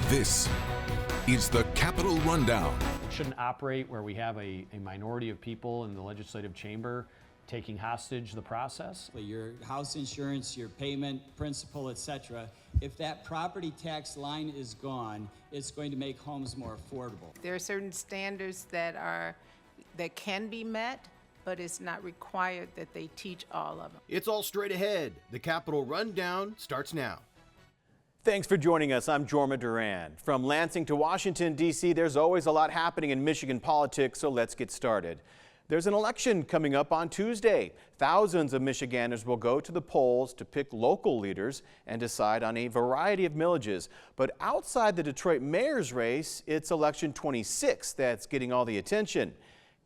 This is the Capitol Rundown. Shouldn't operate where we have a minority of people in the legislative chamber taking hostage the process. Your house insurance, your payment, principal, etc. If that property tax line is gone, it's going to make homes more affordable. There are certain standards that can be met, but it's not required that they teach all of them. It's all straight ahead. The Capitol Rundown starts now. Thanks for joining us. I'm Jorma Duran. From Lansing to Washington, D.C., there's always a lot happening in Michigan politics, so let's get started. There's an election coming up on Tuesday. Thousands of Michiganders will go to the polls to pick local leaders and decide on a variety of millages. But outside the Detroit mayor's race, it's election 26 that's getting all the attention.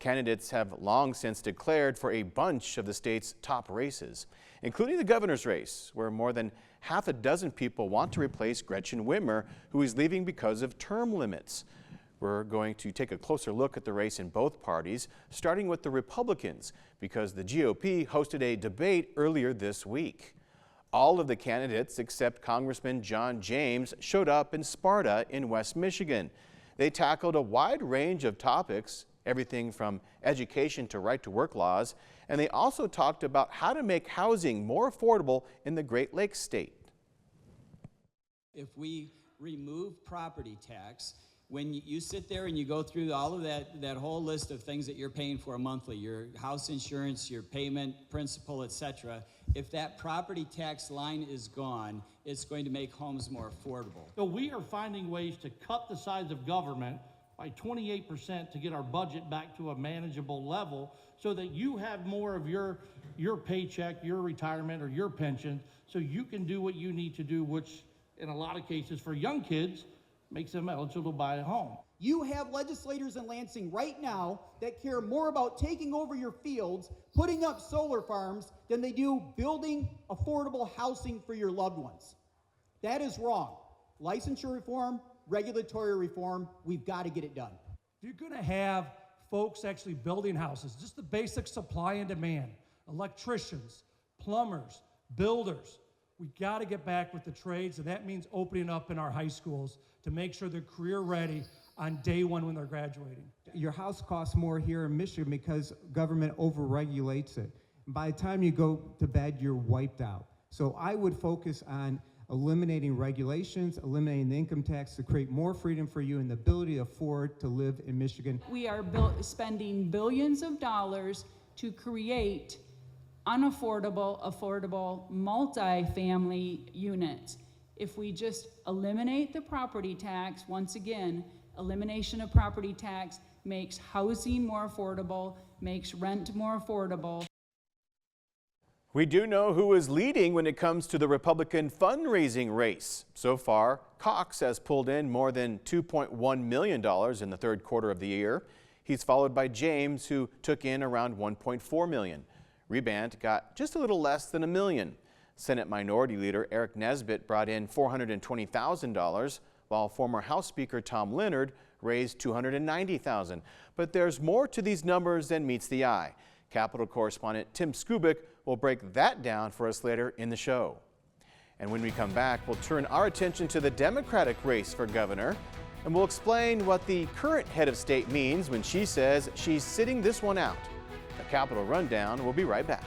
Candidates have long since declared for a bunch of the state's top races, including the governor's race, where more than half a dozen people want to replace Gretchen Whitmer, who is leaving because of term limits. We're going to take a closer look at the race in both parties, starting with the Republicans, because the GOP hosted a debate earlier this week. All of the candidates except Congressman John James showed up in Sparta in West Michigan. They tackled a wide range of topics, everything from education to right-to-work laws, and they also talked about how to make housing more affordable in the Great Lakes state. If we remove property tax, when you sit there and you go through all of that whole list of things that you're paying for monthly, your house insurance, your payment, principal, etc., if that property tax line is gone, it's going to make homes more affordable. So we are finding ways to cut the size of government by 28% to get our budget back to a manageable level so that you have more of your paycheck, your retirement, or your pension, so you can do what you need to do, which in a lot of cases for young kids makes them eligible to buy a home. You have legislators in Lansing right now that care more about taking over your fields, putting up solar farms, than they do building affordable housing for your loved ones. That is wrong. Licensure reform, regulatory reform, we've got to get it done. If you're going to have folks actually building houses, just the basic supply and demand, electricians, plumbers, builders, we got to get back with the trades, and that means opening up in our high schools to make sure they're career ready on day one when they're graduating. Your house costs more here in Michigan because government overregulates it. By the time you go to bed, you're wiped out. So I would focus on eliminating regulations, eliminating the income tax to create more freedom for you and the ability to afford to live in Michigan. We are spending billions of dollars to create unaffordable, affordable, multi-family units. If we just eliminate the property tax, once again, elimination of property tax makes housing more affordable, makes rent more affordable. We do know who is leading when it comes to the Republican fundraising race. So far, Cox has pulled in more than $2.1 million in the third quarter of the year. He's followed by James, who took in around $1.4 million. Rebant got just a little less than $1 million. Senate Minority Leader Eric Nesbitt brought in $420,000, while former House Speaker Tom Leonard raised $290,000. But there's more to these numbers than meets the eye. Capitol correspondent Tim Skubic will break that down for us later in the show. And when we come back, we'll turn our attention to the Democratic race for governor, and we'll explain what the current head of state means when she says she's sitting this one out. The Capitol Rundown will be right back.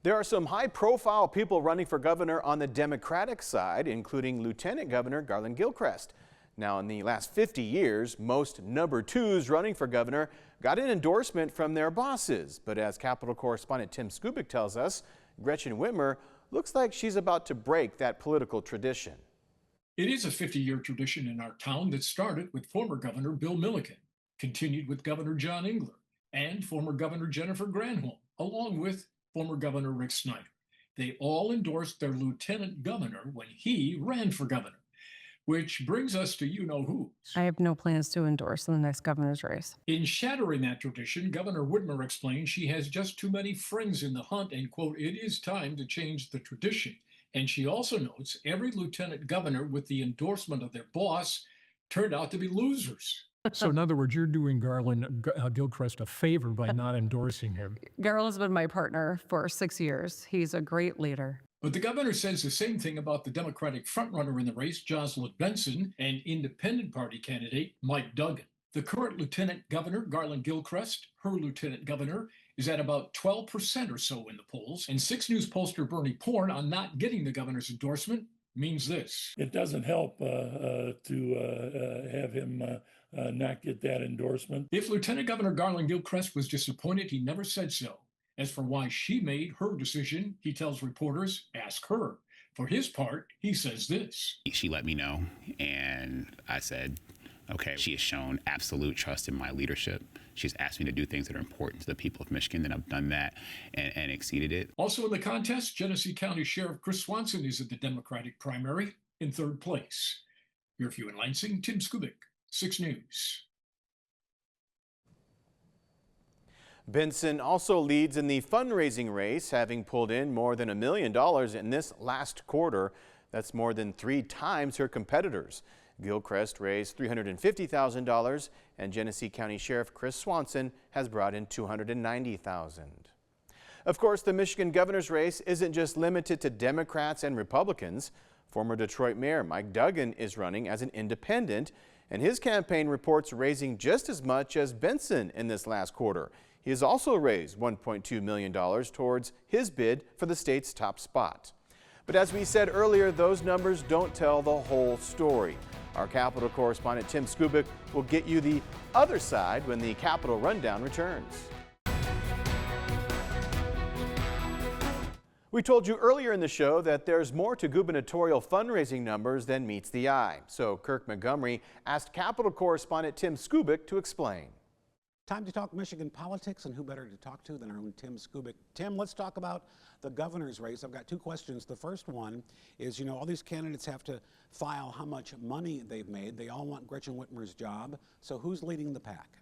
There are some high-profile people running for governor on the Democratic side, including Lieutenant Governor Garland Gilchrist. Now, in the last 50 years, most number twos running for governor got an endorsement from their bosses. But as Capitol correspondent Tim Skubic tells us, Gretchen Whitmer looks like she's about to break that political tradition. It is a 50-year tradition in our town that started with former Governor Bill Milliken, continued with Governor John Engler, and former Governor Jennifer Granholm, along with former Governor Rick Snyder. They all endorsed their lieutenant governor when he ran for governor, which brings us to you-know-who. I have no plans to endorse in the next governor's race. In shattering that tradition, Governor Whitmer explained she has just too many friends in the hunt and, quote, it is time to change the tradition. And she also notes every lieutenant governor with the endorsement of their boss turned out to be losers. So in other words, you're doing Garland Gilchrist a favor by not endorsing him. Garland's been my partner for 6 years. He's a great leader. But the governor says the same thing about the Democratic frontrunner in the race, Jocelyn Benson, and Independent Party candidate Mike Duggan. The current Lieutenant Governor, Garland Gilchrist, her Lieutenant Governor, is at about 12% or so in the polls. And 6 News pollster Bernie Porn on not getting the governor's endorsement means this. It doesn't help to have him not get that endorsement. If Lieutenant Governor Garland Gilchrist was disappointed, he never said so. As for why she made her decision, he tells reporters, ask her. For his part, he says this. She let me know, and I said, okay, she has shown absolute trust in my leadership. She's asked me to do things that are important to the people of Michigan, and I've done that and exceeded it. Also in the contest, Genesee County Sheriff Chris Swanson is at the Democratic primary in 3rd place. Your view in Lansing, Tim Skubik, 6 News. Benson also leads in the fundraising race, having pulled in more than $1 million in this last quarter. That's more than 3 times her competitors. Gilchrist raised $350,000, and Genesee County Sheriff Chris Swanson has brought in $290,000. Of course, the Michigan governor's race isn't just limited to Democrats and Republicans. Former Detroit Mayor Mike Duggan is running as an independent, and his campaign reports raising just as much as Benson in this last quarter. He has also raised $1.2 million towards his bid for the state's top spot. But as we said earlier, those numbers don't tell the whole story. Our Capitol correspondent Tim Skubik will get you the other side when the Capitol Rundown returns. We told you earlier in the show that there's more to gubernatorial fundraising numbers than meets the eye. So Kirk Montgomery asked Capitol correspondent Tim Skubik to explain. Time to talk Michigan politics, and who better to talk to than our own Tim Skubik. Tim, let's talk about the governor's race. I've got 2 questions. The first one is, you know, all these candidates have to file how much money they've made. They all want Gretchen Whitmer's job. So who's leading the pack?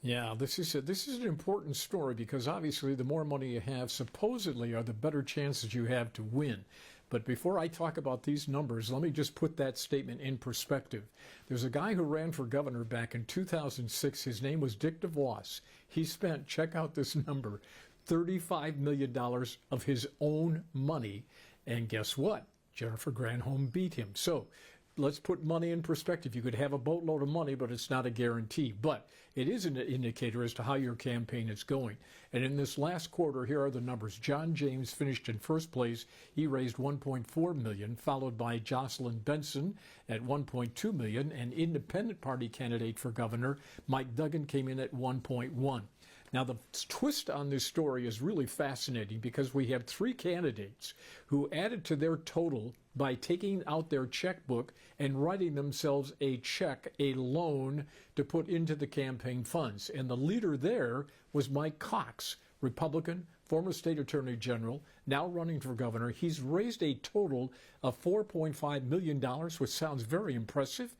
Yeah, this is an important story because obviously the more money you have, supposedly, are the better chances you have to win. But before I talk about these numbers, let me just put that statement in perspective. There's a guy who ran for governor back in 2006. His name was Dick DeVos. He spent, check out this number, $35 million of his own money. And guess what? Jennifer Granholm beat him. So let's put money in perspective. You could have a boatload of money, but it's not a guarantee. But it is an indicator as to how your campaign is going. And in this last quarter, here are the numbers. John James finished in 1st place. He raised $1.4 million, followed by Jocelyn Benson at $1.2 million, and Independent Party candidate for governor Mike Duggan came in at $1.1. Now, the twist on this story is really fascinating because we have 3 candidates who added to their total by taking out their checkbook and writing themselves a check, a loan, to put into the campaign funds. And the leader there was Mike Cox, Republican, former state attorney general, now running for governor. He's raised a total of $4.5 million, which sounds very impressive,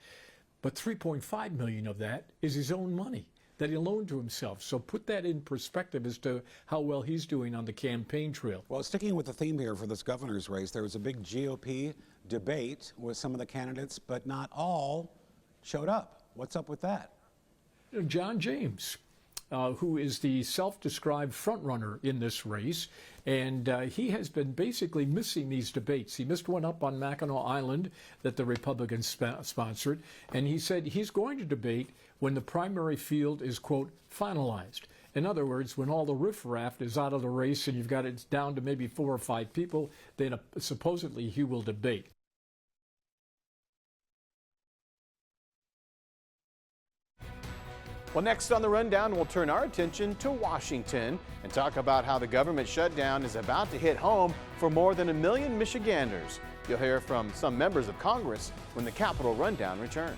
but $3.5 million of that is his own money that he loaned to himself. So put that in perspective as to how well he's doing on the campaign trail. Well, sticking with the theme here for this governor's race, there was a big GOP debate with some of the candidates, but not all showed up. What's up with that? John James, who is the self-described frontrunner in this race, and he has been basically missing these debates. He missed one up on Mackinac Island that the Republicans sponsored, and he said he's going to debate when the primary field is, quote, finalized. In other words, when all the riffraff is out of the race and you've got it down to maybe 4 or 5 people, then supposedly he will debate. Well, next on the rundown, we'll turn our attention to Washington and talk about how the government shutdown is about to hit home for more than 1 million Michiganders. You'll hear from some members of Congress when the Capitol Rundown returns.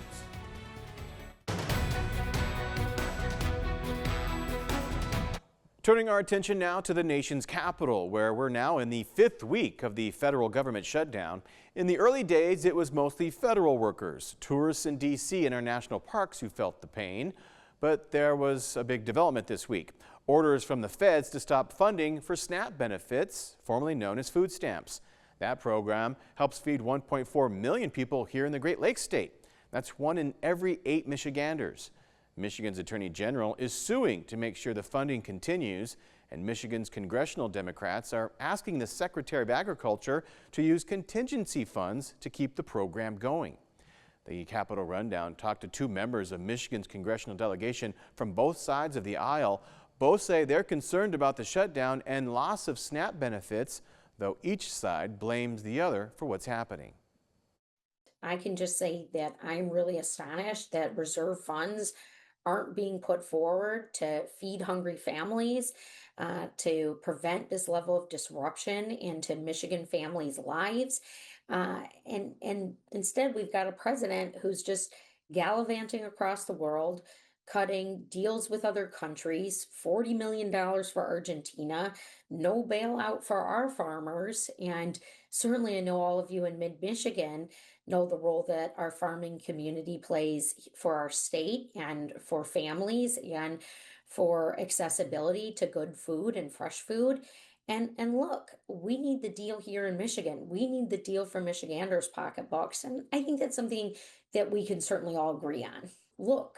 Turning our attention now to the nation's capital, where we're now in the 5th week of the federal government shutdown. In the early days, it was mostly federal workers, tourists in D.C. and our national parks who felt the pain. But there was a big development this week. Orders from the feds to stop funding for SNAP benefits, formerly known as food stamps. That program helps feed 1.4 million people here in the Great Lakes state. That's 1 in every 8 Michiganders. Michigan's Attorney General is suing to make sure the funding continues, And Michigan's congressional Democrats are asking the Secretary of Agriculture to use contingency funds to keep the program going. The Capitol Rundown talked to two members of Michigan's congressional delegation from both sides of the aisle. Both say they're concerned about the shutdown and loss of SNAP benefits, though each side blames the other for what's happening. I can just say that I'm really astonished that reserve funds aren't being put forward to feed hungry families, to prevent this level of disruption into Michigan families' lives. And instead, we've got a president who's just gallivanting across the world, cutting deals with other countries, $40 million for Argentina, no bailout for our farmers. And certainly I know all of you in mid-Michigan know the role that our farming community plays for our state and for families and for accessibility to good food and fresh food. And look, we need the deal here in Michigan. We need the deal for Michiganders' pocketbooks. And I think that's something that we can certainly all agree on. Look,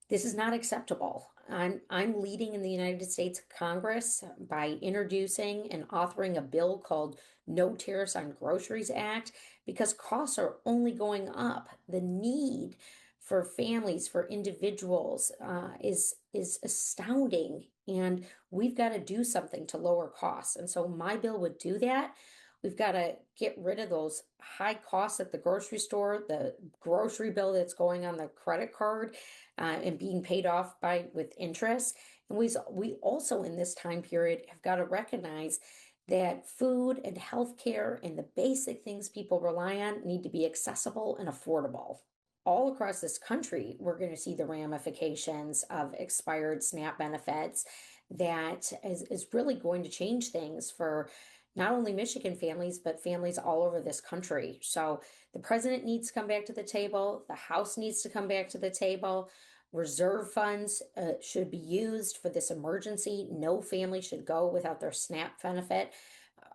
this is not acceptable. I'm leading in the United States Congress by introducing and authoring a bill called No Tariffs on Groceries Act, because costs are only going up. The need for families, for individuals, is astounding, and we've got to do something to lower costs. And so my bill would do that. We've got to get rid of those high costs at the grocery store, the grocery bill that's going on the credit card and being paid off with interest. And we also in this time period have got to recognize that food and healthcare and the basic things people rely on need to be accessible and affordable. All across this country, we're going to see the ramifications of expired SNAP benefits that is really going to change things for not only Michigan families, but families all over this country. So the president needs to come back to the table. The House needs to come back to the table. Reserve funds should be used for this emergency. No family should go without their SNAP benefit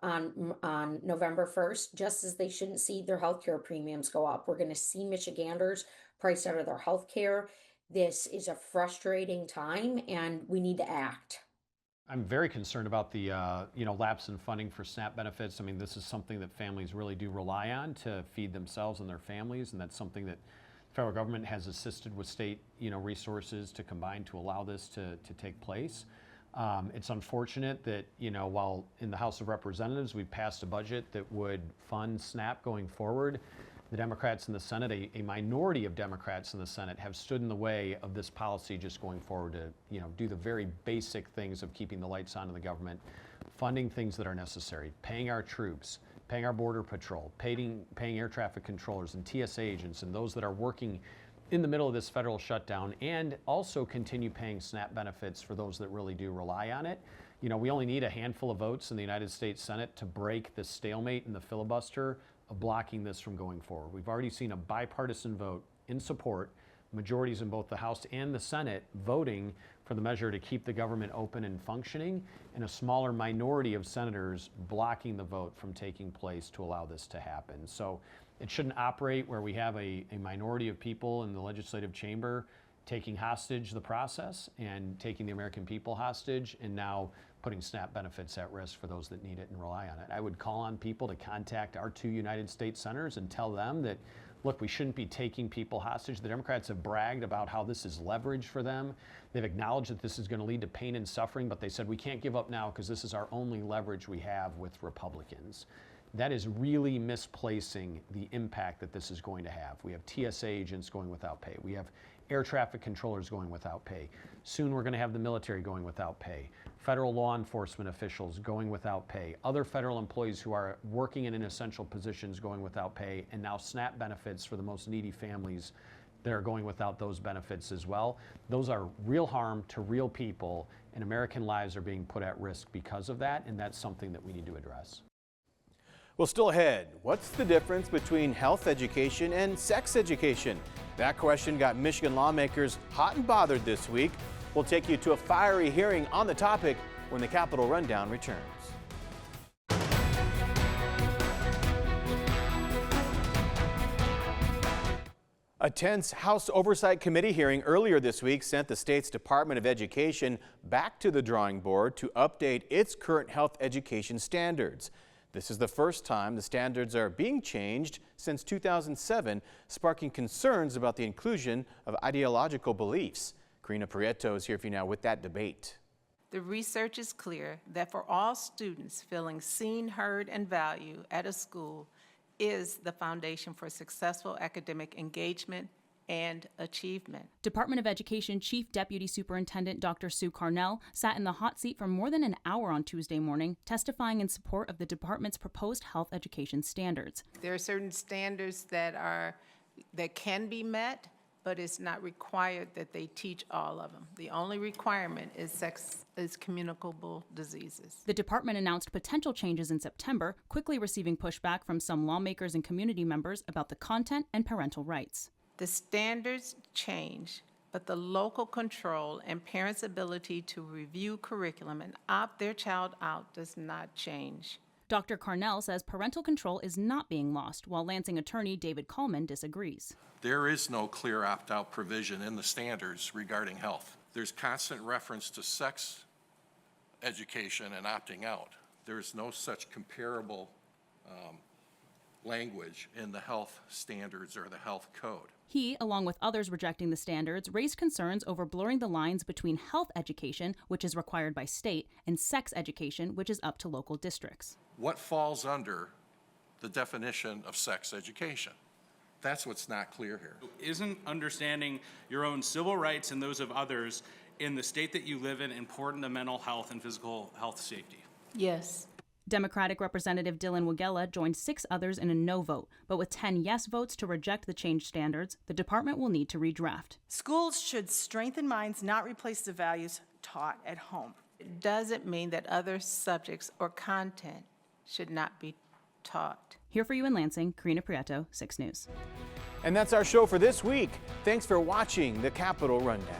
on November 1st, just as they shouldn't see their healthcare premiums go up. We're going to see Michiganders priced out of their healthcare. This is a frustrating time, and we need to act. I'm very concerned about the lapse in funding for SNAP benefits. I mean, this is something that families really do rely on to feed themselves and their families, and that's something that the federal government has assisted with state resources to combine to allow this to take place. It's unfortunate that while in the House of Representatives we passed a budget that would fund SNAP going forward, the Democrats in the Senate, a minority of Democrats in the Senate, have stood in the way of this policy just going forward to do the very basic things of keeping the lights on in the government, funding things that are necessary, paying our troops, paying our Border Patrol, paying air traffic controllers and TSA agents and those that are working in the middle of this federal shutdown, and also continue paying SNAP benefits for those that really do rely on it. We only need a handful of votes in the United States Senate to break the stalemate and the filibuster of blocking this from going forward. We've already seen a bipartisan vote in support, majorities in both the House and the Senate voting for the measure to keep the government open and functioning, and a smaller minority of senators blocking the vote from taking place to allow this to happen. So it shouldn't operate where we have a minority of people in the legislative chamber taking hostage the process and taking the American people hostage, and now putting SNAP benefits at risk for those that need it and rely on it. I would call on people to contact our two United States senators and tell them that, look, we shouldn't be taking people hostage. The Democrats have bragged about how this is leverage for them. They've acknowledged that this is going to lead to pain and suffering, but they said we can't give up now because this is our only leverage we have with Republicans. That is really misplacing the impact that this is going to have. We have TSA agents going without pay. We have air traffic controllers going without pay. Soon we're going to have the military going without pay. Federal law enforcement officials going without pay. Other federal employees who are working in essential positions going without pay. And now SNAP benefits for the most needy families that are going without those benefits as well. Those are real harm to real people, and American lives are being put at risk because of that, and that's something that we need to address. Well, still ahead, what's the difference between health education and sex education? That question got Michigan lawmakers hot and bothered this week. We'll take you to a fiery hearing on the topic when the Capitol Rundown returns. A tense House Oversight Committee hearing earlier this week sent the state's Department of Education back to the drawing board to update its current health education standards. This is the first time the standards are being changed since 2007, sparking concerns about the inclusion of ideological beliefs. Karina Prieto is here for you now with that debate. The research is clear that for all students, feeling seen, heard, and valued at a school is the foundation for successful academic engagement and achievement. Department of Education Chief Deputy Superintendent Dr. Sue Carnell sat in the hot seat for more than an hour on Tuesday morning, testifying in support of the department's proposed health education standards. There are certain standards that can be met, but it's not required that they teach all of them. The only requirement is communicable diseases. The department announced potential changes in September, quickly receiving pushback from some lawmakers and community members about the content and parental rights. The standards change, but the local control and parents' ability to review curriculum and opt their child out does not change. Dr. Carnell says parental control is not being lost, while Lansing attorney David Coleman disagrees. There is no clear opt-out provision in the standards regarding health. There's constant reference to sex education and opting out. There is no such comparable language in the health standards or the health code. He, along with others rejecting the standards, raised concerns over blurring the lines between health education, which is required by state, and sex education, which is up to local districts. What falls under the definition of sex education? That's what's not clear here. Isn't understanding your own civil rights and those of others in the state that you live in important to mental health and physical health safety? Yes. Democratic Representative Dylan Wagella joined 6 others in a no vote, but with 10 yes votes to reject the changed standards, the department will need to redraft. Schools should strengthen minds, not replace the values taught at home. It doesn't mean that other subjects or content should not be taught. Here for you in Lansing, Karina Prieto, 6 News. And that's our show for this week. Thanks for watching the Capitol Rundown.